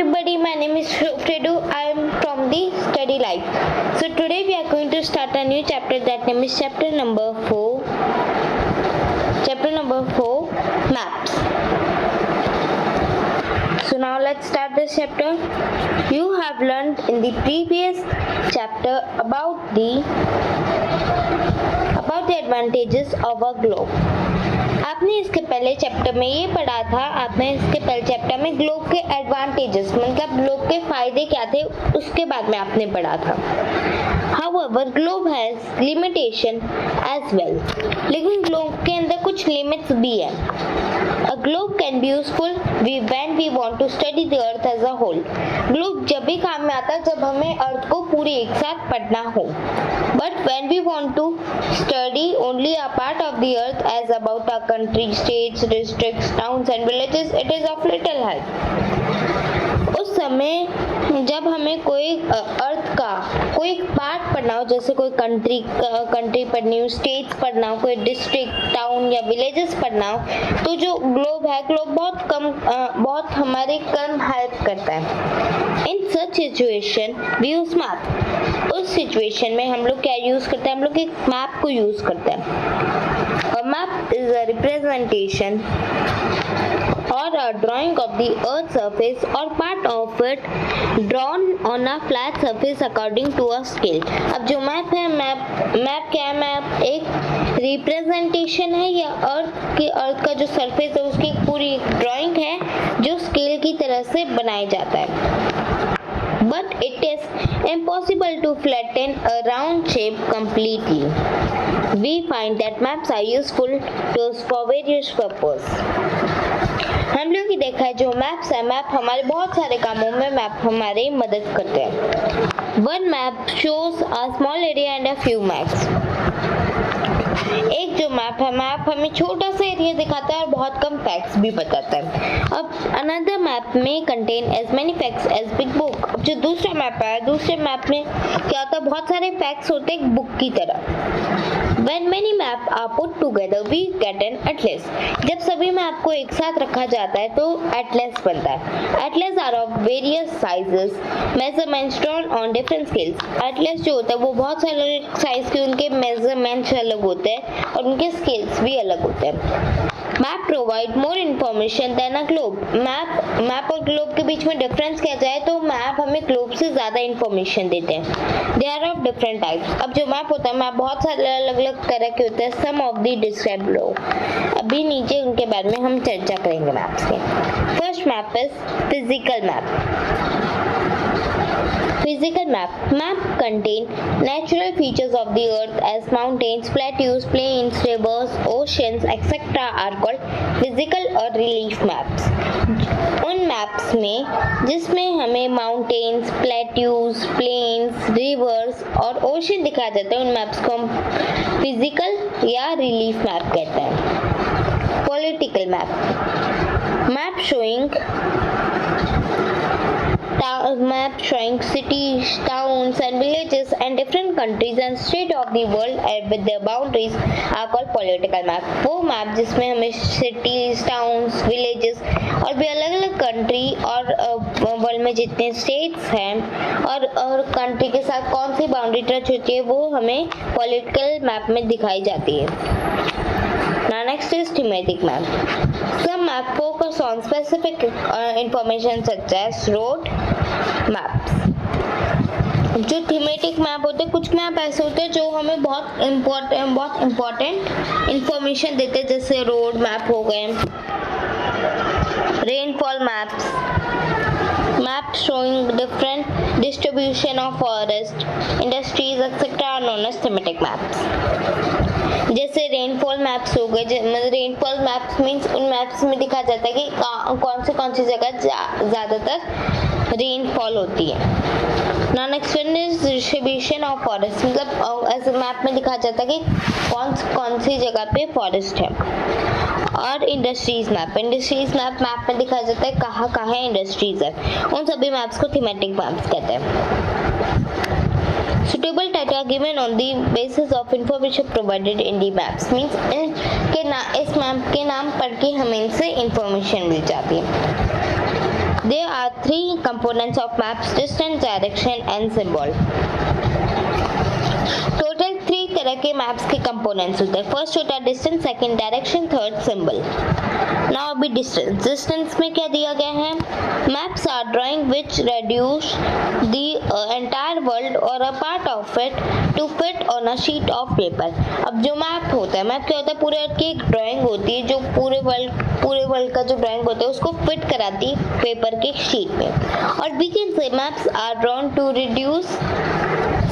Everybody, my name is Fredu. I am from the Study Life. So today we are going to start a new chapter. That name is chapter number 4. Chapter number 4, Maps. So now let's start this chapter. You have learned in the previous chapter about the advantages of a globe. आपने इसके पहले chapter में ये पढ़ा था, आपने इसके पहले चैप्टर में ग्लोब के एडवांटेजेस मतलब ग्लोब के फायदे क्या थे उसके बाद में आपने पढ़ा था. However, globe has limitation as well. लेकिन ग्लोब के अंदर कुछ लिमिट्स भी है. A globe can be useful when we want to study the earth as a whole. Globe जब भी काम में आता है जब हमें अर्थ को पूरे एक साथ पढ़ना हो. But when we want to study only a part of the earth as about a country, states, districts, towns and villages, it is of little help. उस समय जब हमें कोई अर्थ का कोई पार्ट पढ़ना हो, जैसे कोई कंट्री पढ़नी हो, स्टेट्स पढ़ना हो, कोई डिस्ट्रिक्ट, टाउन या विलेजेस पढ़ना हो, तो जो ग्लोब है, ग्लोब बहुत हमारे कम हेल्प करता है. In such situation we use map. उस सिचुएशन में हम लोग क्या यूज करते हैं, हम लोग एक मैप को यूज करते हैं. A map is a representation or a drawing of the earth's surface or part of it drawn on a flat surface according to a scale. अब जो मैप है, मैप क्या है, मैप एक रिप्रेजेंटेशन है या अर्थ का जो सरफेस है उसकी पूरी ड्राइंग है जो स्केल की तरह से बनाया जाता है. But it is impossible to flatten a round shape completely. We find that maps are useful for various purposes. हम लोग ही देखा है जो मैप्स है, मैप हमारे बहुत सारे कामों में मैप हमारी मदद करते हैं. One map shows a small area and a few maps. एक जो मैप है, मैप हमें छोटा सा एरिया दिखाता है और बहुत कम फैक्ट्स भी बताता है. अब अनदर मैप में contain as many facts as big book. अब जो दूसरा मैप है, दूसरे मैप में क्या होता है, बहुत सारे फैक्ट्स होते हैं एक बुक की तरह. When many maps are put together, we get an atlas. जब सभी मैप को एक साथ रखा जाता है तो atlas बनता है. Atlas are of various sizes, measurements drawn on different scales. Atlas जो होता है वो बहुत सारे साइज के उनके measurements अलग होते हैं और उनके स्केल्स भी अलग होते हैं. Map provide more information than a globe. Map और ग्लोब के बीच में डिफरेंस किया जाए तो मैप हमें ग्लोब से ज़्यादा इन्फॉर्मेशन देते हैं. They are of different types. अब जो मैप होता है, मैप बहुत सारे अलग अलग तरह के होते हैं. सम ऑफ द डिस्क्राइब लो. अभी नीचे उनके बारे में हम चर्चा करेंगे मैप्स के. First map is physical map. Physical map. Map contain natural features of the earth as mountains, plateaus, plains, rivers, oceans, etc. are called physical or relief maps. उन मैप्स में जिसमें हमें माउंटेन्स, प्लेट्यूज, प्लेन्स, रिवर्स और ocean दिखाया जाता है, उन maps को हम फिजिकल या रिलीफ मैप कहते हैं. Political map. Map showing cities, towns and villages and different countries and states of the world with their boundaries are called political map. वो मैप जिसमें हमें cities, towns, villages और भी अलग अलग कंट्री और वर्ल्ड में जितने स्टेट्स हैं और कंट्री के साथ कौन सी बाउंड्री टच होती है वो हमें पॉलिटिकल मैप में दिखाई जाती है. Now next is thematic map. Some map focus on specific information such as road maps. जो थीमेटिक मैप होते हैं, कुछ मैप ऐसे होते हैं जो हमें बहुत इम्पोर्टेंट इंफॉर्मेशन देते हैं, जैसे रोड मैप हो गए, rainfall maps, map showing different distribution of forest, industries etcetera are known as thematic maps. जैसे रेनफॉल मैप्स हो गए, रेनफॉल मैप्स मीन्स उन मैप्स में दिखा जाता है कि कौन सी जगह ज़्यादातर रेनफॉल होती है. ना next one is distribution of forest. मतलब ऐसे मैप में दिखा जाता है कि कौन सी जगह पे फॉरेस्ट है. और इंडस्ट्रीज मैप मैप में दिखाया जाता है कहाँ इंडस्ट्रीज है. उन सभी मैप्स को थीमेटिक मैप्स कहते हैं. Suitable data given on the basis of information provided in the maps means इस मैप के नाम पढ़ के हमें इनसे इंफॉर्मेशन मिल जाती है. There are three components of maps: distance, direction and symbol. Total 3 तरह के मैप्स के कंपोनेंट्स होते हैं. फर्स्ट होता है distance, second direction, third symbol. Now अभी डिस्टेंस में क्या दिया गया है? Maps are drawing which reduce the entire world और a part of it to fit on a sheet of paper. अब जो मैप होता है, मैप क्या होता है? पूरे अर्थ की एक ड्राइंग होती है जो पूरे वर्ल्ड का जो ड्राइंग होता है उसको फिट कराती है पेपर के शीट में. और we can say maps are drawn to reduce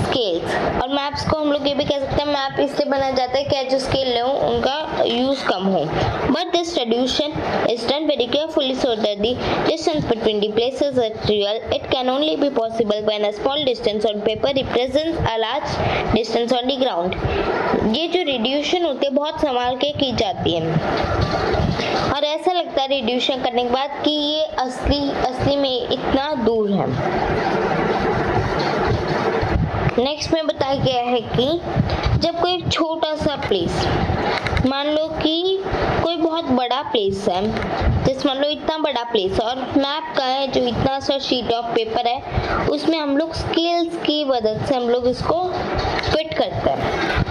scales. और मैप्स को हम लोग ये भी कह सकते हैं मैप इससे बना जाता है क्या जो स्केल हो उनका यूज कम हो. But this reduction is done very carefully so that the distance between the places is real. It can only be possible when a small distance on paper represents a large distance on the ground. ये जो reduction होती है बहुत संभाल के की जाती है और ऐसा लगता है रिड्यूशन करने के बाद कि ये असली में इतना दूर है. नेक्स्ट में बताया गया है कि जब कोई छोटा सा प्लेस, मान लो कि कोई बहुत बड़ा प्लेस है, जैसे मान लो इतना बड़ा प्लेस है और मैप का है जो इतना सा शीट ऑफ पेपर है, उसमें हम लोग स्केल्स की मदद से हम लोग इसको फिट करते हैं.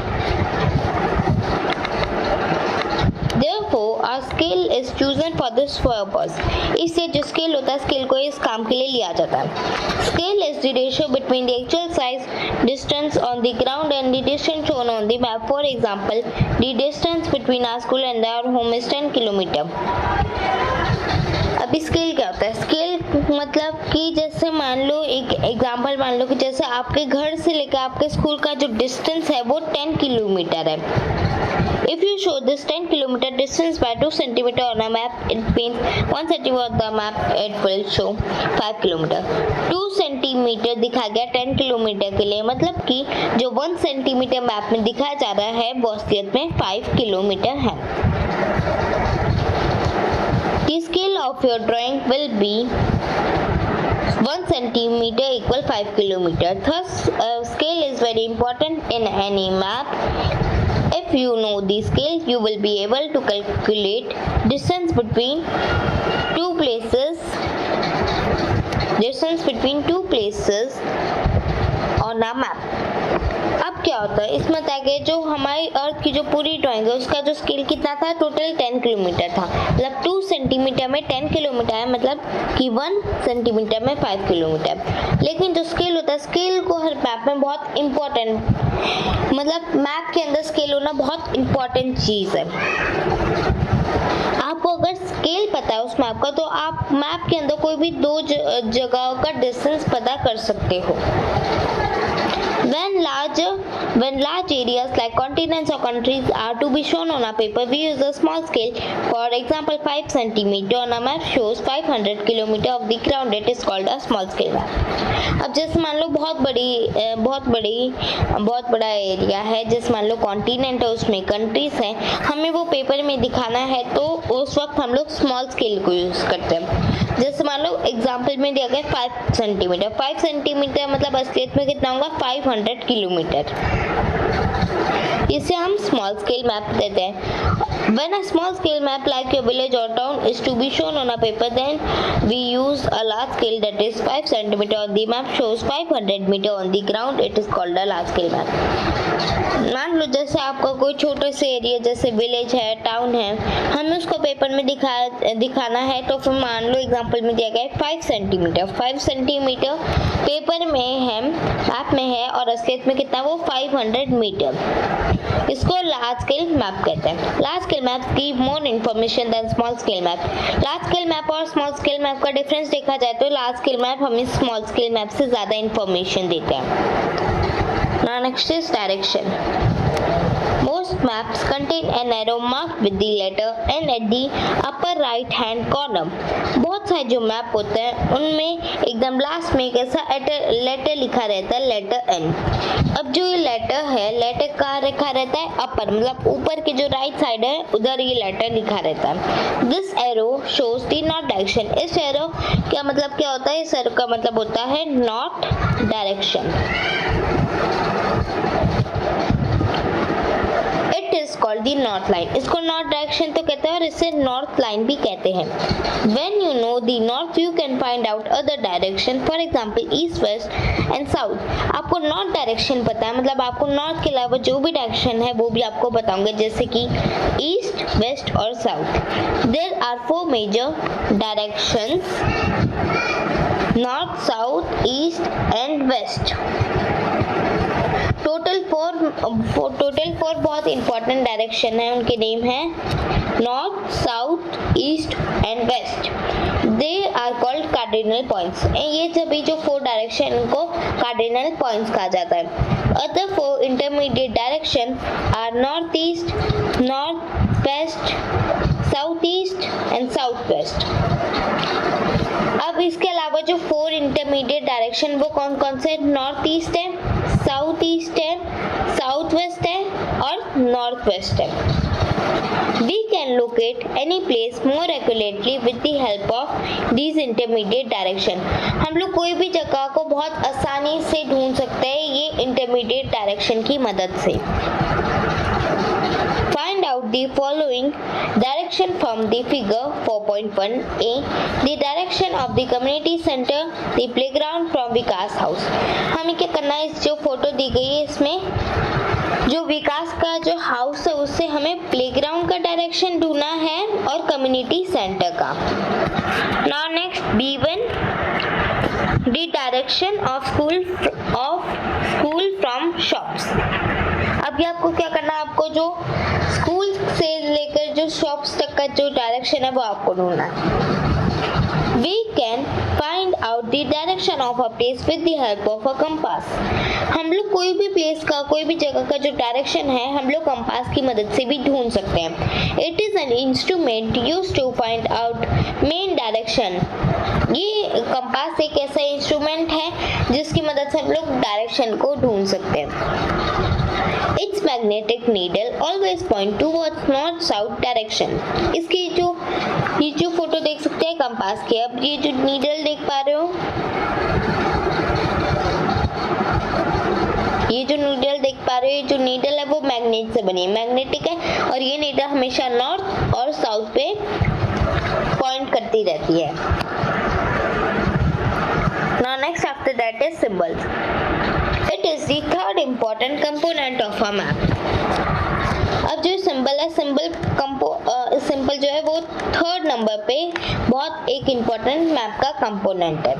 Therefore, a scale is chosen for this purpose. इससे जो स्केल होता है स्केल को इस काम के लिए लिया जाता है. Scale is the ratio between the actual size distance on the ground and the distance shown on the map. For example, the distance between our school and our home is 10 kilometer. अभी scale क्या होता है? Scale मतलब कि जैसे मान लो एक example मान लो कि जैसे आपके घर से लेकर आपके स्कूल का जो डिस्टेंस है वो 10 किलोमीटर है. If you show this 10 kilometer distance by 2 centimeter on a map, it means 1 centimeter on the map it will show 5 kilometer. 2 centimeter दिखा गया 10 किलोमीटर के लिए, मतलब कि जो 1 सेंटीमीटर मैप में दिखाया जा रहा है वो असलियत में 5 किलोमीटर है. The scale of your drawing will be 1 centimeter equal 5 kilometer. Thus, scale is very important in any map. If you know the scale, you will be able to calculate distance between two places on a map. अब क्या होता है इसमें बताया गया जो हमारी अर्थ की जो पूरी ड्राइंग है उसका जो स्केल कितना था? टोटल 10 किलोमीटर था. मतलब 2 सेंटीमीटर में 10 किलोमीटर है, मतलब कि 1 सेंटीमीटर में 5 किलोमीटर. लेकिन जो स्केल होता है स्केल को हर मैप में बहुत इम्पोर्टेंट, मतलब मैप के अंदर स्केल होना बहुत इम्पोर्टेंट चीज़ है. आपको अगर स्केल पता है उस मैप का तो आप मैप के अंदर कोई भी दो जगहों का डिस्टेंस पता कर सकते हो. When large areas like continents or countries are to be shown on a paper, we use a small scale. For example, 5 centimeter on a map shows 500 kilometer of the ground. It is called a small scale map. अब जैसे मान लो बहुत बड़ा area है, जैसे मान लो continent है उसमें कंट्रीज हैं, हमें वो पेपर में दिखाना है तो उस वक्त हम लोग स्मॉल स्केल को यूज करते हैं. जैसे मान लो एग्जाम्पल में दिया गया 5 सेंटीमीटर. 5 सेंटीमीटर मतलब असलियत में कितना होगा? 500 किलोमीटर. इसे हम स्मॉल स्केल मैप देते हैं. When a small scale map like your village or town is to be shown on a paper, then we use a large scale that is 5 centimeter on the map shows 500 meter on the ground. It is called a large scale map. मान लो जैसे आपका कोई छोटे से area जैसे village है, town है, हमें उसको पेपर में दिखाना है तो फिर मान लो एग्जांपल में दिया गया है 5 सेंटीमीटर. 5 सेंटीमीटर पेपर में है, मैप में है और असलियत में कितना? वो 500 मीटर. इसको लार्ज स्केल मैप कहते हैं. Large scale map give more information than small scale map. Large scale map और स्मॉल स्केल मैप का डिफरेंस देखा जाए तो लार्ज स्केल मैप हमें स्मॉल स्केल मैप से ज़्यादा इन्फॉर्मेशन देते हैं. Now next is direction. Most maps contain an arrow marked with the letter N at the upper right hand corner. बहुत सारे जो मैप होते हैं उनमें एकदम लास्ट में एक ऐसा लेटर लिखा रहता है, लेटर N. अब जो ये लेटर है, लेटर कहाँ लिखा रहता है? अपर, मतलब ऊपर की जो राइट साइड है उधर ये लेटर लिखा रहता है. This arrow shows the north direction. इस एरो क्या मतलब क्या होता है? इस एरो का मतलब होता है north direction. It is is called the north line. इसको नॉर्थ डायरेक्शन तो कहते हैं और इसे नॉर्थ लाइन भी कहते हैं। When you know the north you can find out other direction, for example east, west and south. आपको नॉर्थ डायरेक्शन पता है, मतलब आपको नॉर्थ के अलावा जो भी डायरेक्शन है वो भी आपको बताऊंगा, जैसे कि ईस्ट, वेस्ट और south. There are 4 major directions, north, south, east and west. Total four बहुत इंपॉर्टेंट डायरेक्शन है, उनके नेम है north, south, east and west. They are called cardinal points. ये सभी जो 4 डायरेक्शन को कार्डिनल पॉइंट्स कहा जाता है। Other 4 intermediate direction are north east, north west, south east and south west. अब इसके अलावा जो 4 इंटरमीडिएट डायरेक्शन वो कौन कौन से? नॉर्थ ईस्ट है, साउथ ईस्ट है, साउथ वेस्ट है और नॉर्थ वेस्ट है। We can locate any place more accurately with the help of these intermediate direction। हम लोग कोई भी जगह को बहुत आसानी से ढूंढ सकते हैं ये इंटरमीडिएट डायरेक्शन की मदद से। Find out the following direction from the figure 4.1a, the direction of the community center, the playground from Vikas house. हमें क्या करना है, इस जो फोटो दी गई है इसमें जो विकास का जो हाउस है उससे हमें प्लेग्राउंड का डायरेक्शन ढूंढना है और कम्युनिटी सेंटर का। Now next B1, the direction of school from shops। अभी आपको क्या करना है, आपको जो स्कूल से लेकर जो शॉप्स तक का जो डायरेक्शन है वो आपको ढूंढना है। We can find out the direction of a place with the help of a compass। हम लोग कोई भी प्लेस का, कोई भी जगह का जो डायरेक्शन है हम लोग कंपास की मदद से भी ढूंढ सकते हैं। It is an instrument used to find out main direction। ये कंपास एक ऐसा इंस्ट्रूमेंट है जिसकी मदद से हम लोग डायरेक्शन को ढूंढ सकते हैं। Its magnetic needle always point towards north south direction। इसकी ये जो फोटो देख सकते हैं कंपास की, अब ये जो नीडल देख पा रहे हो, ये जो नीडल देख पा रहे हो, ये जो नीडल है वो मैग्नेट से बनी है, मैग्नेटिक है और ये नीडल हमेशा नॉर्थ और साउथ पे पॉइंट करती रहती है। Now next after that is symbols। It is the third important component of a map। अब जो सिंबल है, सिंबल जो है वो 3rd नंबर पे बहुत एक इम्पोर्टेंट मैप का कंपोनेंट है।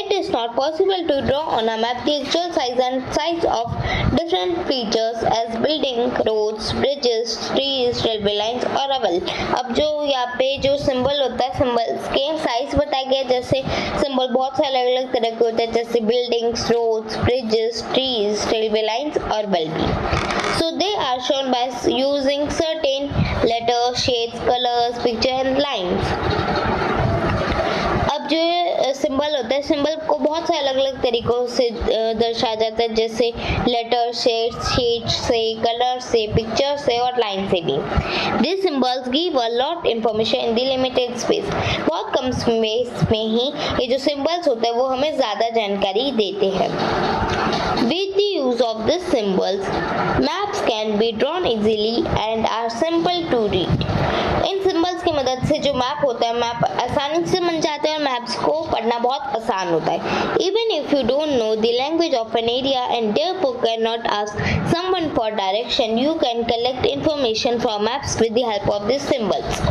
It is not possible to draw on a map the actual size and size of different features as building, roads, bridges, trees, railway lines और अवल। अब जो यहाँ पे जो सिंबल होता है, सिंबल्स के साइज बताए गए, जैसे सिंबल बहुत से अलग अलग तरह के होते हैं, जैसे buildings, roads, bridges, trees, railway lines और बल भी। So they are shown by using certain letters, shades, colors, picture and lines। अब जो सिंबल होता है, सिंबल को बहुत से अलग अलग तरीकों से दर्शाया जाता है, जैसे लेटर, शेड से, कलर से, पिक्चर से और लाइन से भी। These symbols give a lot information in the limited space। बहुत कम स्पेस में ही ये जो सिंबल्स होते हैं वो हमें ज़्यादा जानकारी देते हैं। With the use of these symbols, maps can be drawn easily and are simple to read। In symbols की मदद से जो मैप होता है, मैप आसानी से बन जाते हैं और मैप्स को पढ़ना बहुत आसान होता है। Even if you don't know the language of an area and therefore cannot ask someone for direction, you can collect information from maps with the help of these symbols।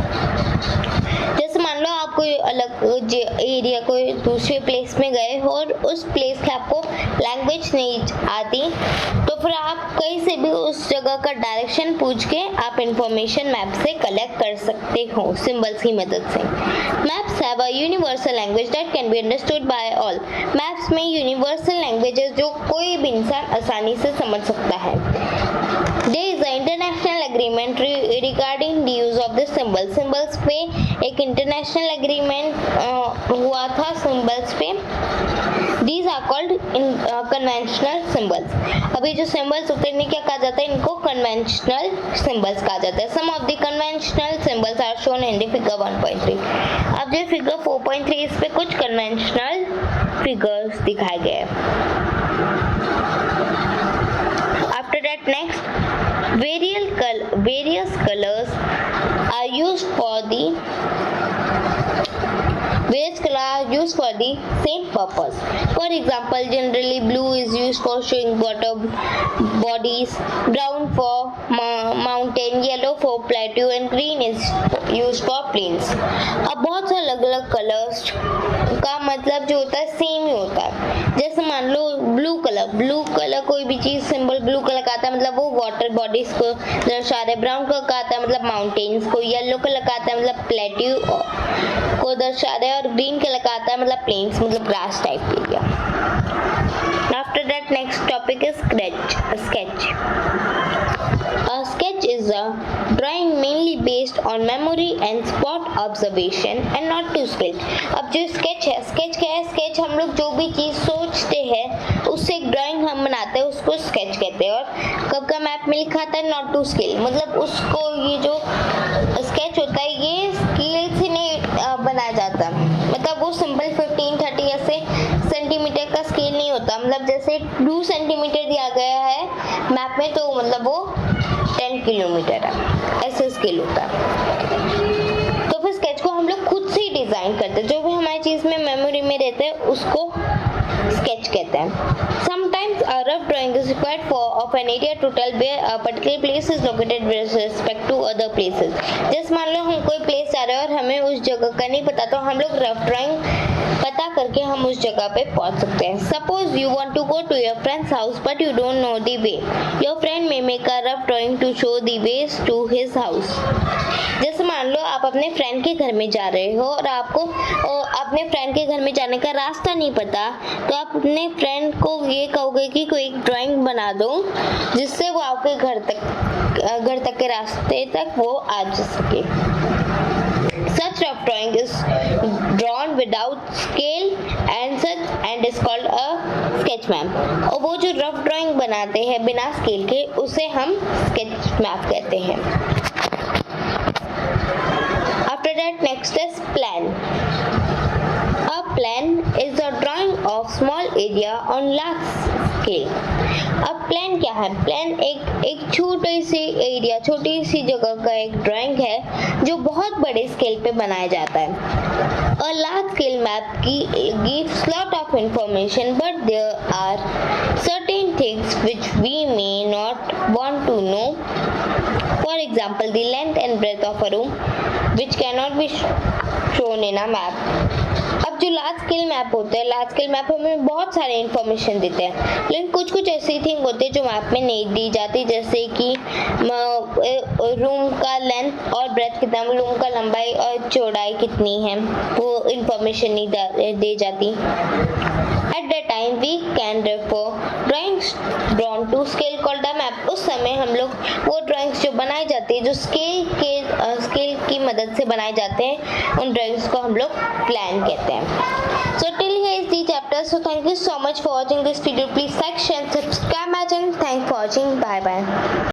जैसे मान लो आप कोई अलग एरिया, कोई दूसरे प्लेस में गए हो और उस प्लेस की आपको लैंग्वेज नहीं आती, तो फिर आप कहीं से भी उस जगह का डायरेक्शन पूछ के आप इंफॉर्मेशन मैप से कलेक्ट कर सकते हो सिंबल्स की मदद से। Maps have a universal language that can be understood by all. Maps में यूनिवर्सल लैंग्वेज है जो कोई भी इंसान आसानी से समझ सकता है। There is an international agreement regarding the use of this symbol। Symbols पे एक इंटरनेशनल एग्रीमेंट हुआ था सिंबल्स पे। These are called conventional symbols। अभी जो सिंबल्स होते हैं इन्हें क्या कहा जाता है? इनको कन्वेंशनल सिंबल्स कहा जाता है। Some of the conventional symbols are shown in the figure 1.3। अब जो फिगर 4.3 इस पे कुछ कन्वेंशनल फिगर्स दिखाए गए हैं। After that next Various colors are used for the same purpose. For example, generally blue is used for showing water bodies, brown for mountain, yellow for plateau and green is used for plains. अब बहुत से अलग अलग colours का मतलब जो होता है सेम ही होता है. जैसे मान लो ब्लू कलर कोई भी चीज सिंबल ब्लू कलर का आता है मतलब वो वाटर बॉडीज को दर्शा रहा है. ब्राउन कलर का आता है मतलब माउंटेन्स को. येलो कलर का आता है मतलब प्लेट्यू को दर्शा रहा है. और ग्रीन कलर का आता है मतलब प्लेन्स मतलब grass type area. After that, next topic is sketch. A sketch is a drawing mainly based on memory and spot observation and not to scale. अब जो sketch क्या है? sketch हम लोग जो भी चीज़ सोचते हैं उससे एक ड्राइंग हम बनाते हैं उसको sketch कहते हैं. और कब का मैप में लिखा था not to scale मतलब उसको ये जो sketch होता है ये स्केल से नहीं बनाया जाता. मतलब वो सिंपल 15-30 ऐसे सेंटीमीटर का स्केल नहीं होता. मतलब जैसे 2 सेंटीमीटर दिया गया है मैप में तो मतलब वो 10 किलोमीटर है ऐसे स्केल होता है. तो फिर स्केच को हम लोग खुद से ही डिजाइन करते हैं. जो भी हमारी चीज में मेमोरी में रहता है उसको स्केच कहते हैं. Sometimes a rough drawing is required of an area to tell where a particular place is located with respect to other places. जैसे मान लो हम कोई प्लेस जा रहे हैं और हमें उस जगह का नहीं पता तो हम लोग रफ ड्राइंग पता करके हम उस जगह पे पहुंच सकते हैं. Suppose you want to go to your friend's house but you don't know the way. Your friend may make a rough drawing to show the ways to his house. जैसे मान लो आप अपने फ्रेंड के घर में जा रहे हो और आपको अपने फ्रेंड के घर में जाने का रास्ता नहीं पता तो आप अपने फ्रेंड को ये कहोगे कि कोई एक ड्राइंग बना दो जिससे वो आपके घर तक के रास्ते तक वो आ जा सके. Such rough drawing is drawn without scale and is called a sketch map. और वो जो रफ ड्राइंग बनाते हैं बिना स्केल के उसे हम स्केच मैप कहते हैं. After that, next is plan. A plan is a drawing of small area on large scale. अब प्लान क्या है? प्लान एक छोटी सी जगह का एक ड्राइंग है जो बहुत बड़े स्केल पे बनाया जाता है. A large scale map gives lot of information but there are certain things which we may not want to know. For example, the length and breadth of a room which cannot be shown in a map. अब जो large scale map होते हैं large scale map हमें बहुत सारे information देते हैं लेकिन कुछ ऐसी थिंग होते हैं जो मैप में नहीं दी जाती. जैसे कि रूम का लेंथ और ब्रेथ कितना, रूम का लंबाई और चौड़ाई कितनी है वो इन्फॉर्मेशन नहीं दी जाती. At that time we can refer drawings drawn to scale called a map. उस समय हम लोग वो ड्राइंग्स जो बनाई जाती है जो स्केल की मदद से बनाए जाते हैं उन ड्राइंग्स को हम लोग प्लान कहते हैं. So till here is the chapter. So thank you so much for watching this video. Please like, share, subscribe my channel. Thanks for watching. Bye bye.